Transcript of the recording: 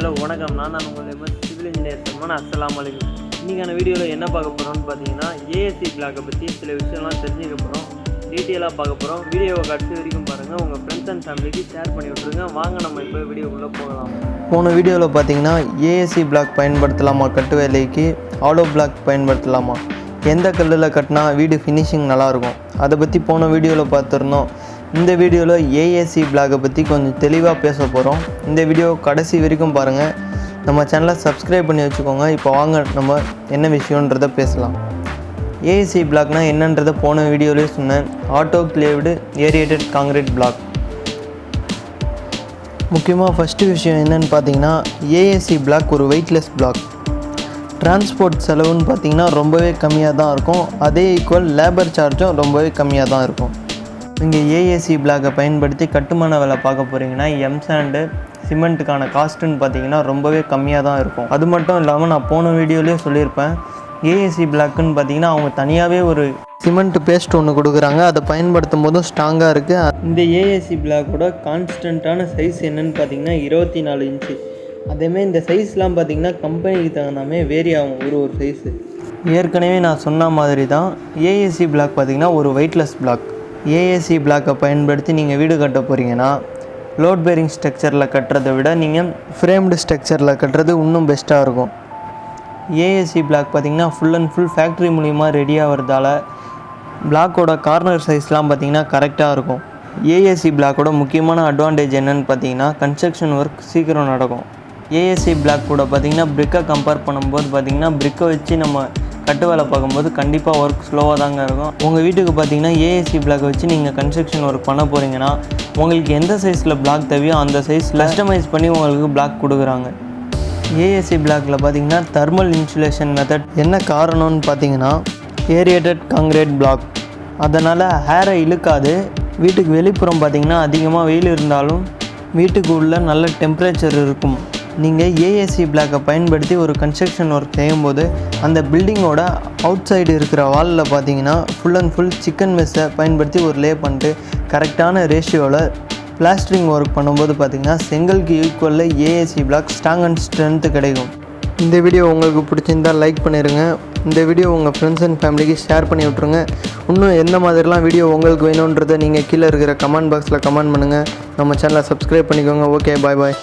Hello வணக்கம். நான் உங்கள் சிவில் இன்ஜினியர் சல்மான். அஸ்ஸலாமு அலைக்கும். இன்றைக்கான வீடியோவில் என்ன பார்க்க போகிறோம்னு பார்த்தீங்கன்னா ஏஎஸ்சி பிளாக்கை பற்றி சில விஷயம்லாம் தெரிஞ்சுக்க போகிறோம், டீட்டெயிலாக பார்க்க போகிறோம். வீடியோவை கடைசி வரைக்கும் பாருங்கள், உங்கள் ஃப்ரெண்ட்ஸ் அண்ட் ஃபேமிலிக்கு ஷேர் பண்ணி விட்ருங்க. வாங்க நம்ம இப்போ வீடியோக்குள்ளே போகலாம். போன வீடியோவில் பார்த்தீங்கன்னா ஏஎஸ்சி பிளாக் பயன்படுத்தலாமா கட்டு வேலைக்கு, ஆலோ பிளாக் பயன்படுத்தலாமா, எந்த கல்லில் கட்டினா வீடு ஃபினிஷிங் நல்லாயிருக்கும், அதை பற்றி போன வீடியோவில் பார்த்துருந்தோம். இந்த வீடியோவில் ஏஎஸ்சி பிளாக்கை பற்றி கொஞ்சம் தெளிவாக பேச போகிறோம். இந்த வீடியோ கடைசி வரைக்கும் பாருங்கள். நம்ம சேனலை சப்ஸ்கிரைப் பண்ணி வச்சுக்கோங்க. இப்போ வாங்க நம்ம என்ன விஷயன்றதை பேசலாம். ஏஎஸ்சி பிளாக்னால் என்னன்றதை போன வீடியோலேயே சொன்னேன். Autoclaved aerated concrete block. முக்கியமாக ஃபஸ்ட்டு விஷயம் என்னென்னு பார்த்தீங்கன்னா, ஏஎஸ்சி பிளாக் ஒரு வெயிட்லெஸ் பிளாக். டிரான்ஸ்போர்ட் செலவுன்னு பார்த்தீங்கன்னா ரொம்பவே கம்மியாக தான் இருக்கும். அதே ஈக்குவல் லேபர் சார்ஜும் ரொம்பவே கம்மியாக தான் இருக்கும். நீங்கள் ஏஎஸ்சி பிளாக்கை பயன்படுத்தி கட்டுமான வேலை பார்க்க போகிறீங்கன்னா எம்சாண்டு சிமெண்ட்டுக்கான காஸ்ட்டுன்னு பார்த்தீங்கன்னா ரொம்பவே கம்மியாக தான் இருக்கும். அது மட்டும் இல்லாமல் நான் போன வீடியோலேயே சொல்லியிருப்பேன், ஏஎஸ்சி பிளாக்குன்னு பார்த்தீங்கன்னா அவங்க தனியாகவே ஒரு சிமெண்ட் பேஸ்ட் ஒன்று கொடுக்குறாங்க. அதை பயன்படுத்தும் போதும் ஸ்ட்ராங்காக இருக்குது. இந்த ஏஎஸ்சி பிளாக்கோட கான்ஸ்டண்ட்டான சைஸ் என்னென்னு பார்த்தீங்கன்னா 24 இன்ச்சு. அதேமாதிரி இந்த சைஸ்லாம் பார்த்திங்கன்னா கம்பெனிக்கு தகுந்தாமே வேரி ஆகும் ஒரு சைஸு. ஏற்கனவே நான் சொன்ன மாதிரி தான் ஏஎஸ்சி பிளாக் பார்த்திங்கன்னா ஒரு வெயிட்லெஸ் பிளாக். ஏஎஸ்சி பிளாக்கை பயன்படுத்தி நீங்கள் வீடு கட்ட போகிறீங்கன்னா லோட் பேரிங் ஸ்ட்ரக்சரில் கட்டுறதை விட நீங்கள் ஃப்ரேம்டு ஸ்ட்ரக்சரில் கட்டுறது இன்னும் பெஸ்ட்டாக இருக்கும். ஏஎஸ்சி பிளாக் பார்த்திங்கன்னா ஃபுல் அண்ட் ஃபுல் ஃபேக்ட்ரி மூலிமா ரெடியாக வரதால் பிளாக்கோட கார்னர் சைஸ்லாம் பார்த்திங்கன்னா கரெக்டாக இருக்கும். ஏஎஸ்சி பிளாக்கோட முக்கியமான அட்வான்டேஜ் என்னென்னு பார்த்தீங்கன்னா கன்ஸ்ட்ரக்ஷன் ஒர்க் சீக்கிரம் நடக்கும். ஏஎஸ்சி பிளாக் கூட பார்த்திங்கன்னா பிரிக்கை கம்பேர் பண்ணும்போது பார்த்திங்கன்னா பிரிக்கை வச்சு நம்ம கட்டு வேலை பார்க்கும்போது கண்டிப்பாக ஒர்க் ஸ்லோவாக தாங்க இருக்கும். உங்கள் வீட்டுக்கு பார்த்தீங்கன்னா ஏஎஸ்சி பிளாக் வச்சு நீங்கள் கன்ஸ்ட்ரக்ஷன் ஒர்க் பண்ண போகிறீங்கன்னா உங்களுக்கு எந்த சைஸில் பிளாக் தேவையோ அந்த சைஸில் கஸ்டமைஸ் பண்ணி உங்களுக்கு பிளாக் கொடுக்குறாங்க. ஏஎஸ்சி பிளாக்கில் பார்த்தீங்கன்னா தெர்மல் இன்சுலேஷன் மெத்தட். என்ன காரணம்னு பார்த்தீங்கன்னா ஏரியேட்டட் காங்கிரீட் பிளாக், அதனால் ஹேரை இழுக்காது. வீட்டுக்கு வெளிப்புறம் பார்த்திங்கன்னா அதிகமாக வெயில் இருந்தாலும் வீட்டுக்கு உள்ள நல்ல டெம்பரேச்சர் இருக்கும். நீங்கள் ஏஎஸ்சி பிளாக்கை பயன்படுத்தி ஒரு கன்ஸ்ட்ரக்ஷன் ஒர்க் செய்யும்போது அந்த பில்டிங்கோட அவுட் சைடு இருக்கிற வாலில் பார்த்தீங்கன்னா ஃபுல் அண்ட் ஃபுல் சிக்கன் மெஸ்ஸை பயன்படுத்தி ஒரு லே பண்ணிட்டு கரெக்டான ரேஷியோவில் பிளாஸ்டரிங் ஒர்க் பண்ணும்போது பார்த்திங்கன்னா செங்கலுக்கு ஈக்குவலில் ASC block strong and strength கிடைக்கும். இந்த வீடியோ உங்களுக்கு பிடிச்சிருந்தால் லைக் பண்ணிடுங்க. இந்த வீடியோ உங்கள் ஃப்ரெண்ட்ஸ் அண்ட் ஃபேமிலிக்கு ஷேர் பண்ணி விட்ருங்க. இன்னும் எந்த மாதிரிலாம் வீடியோ உங்களுக்கு வேணுன்றதை நீங்கள் கீழே இருக்கிற கமெண்ட் பாக்ஸில் கமெண்ட் பண்ணுங்கள். நம்ம சேனலை சப்ஸ்கிரைப் பண்ணிக்கோங்க. ஓகே, பாய் பாய்.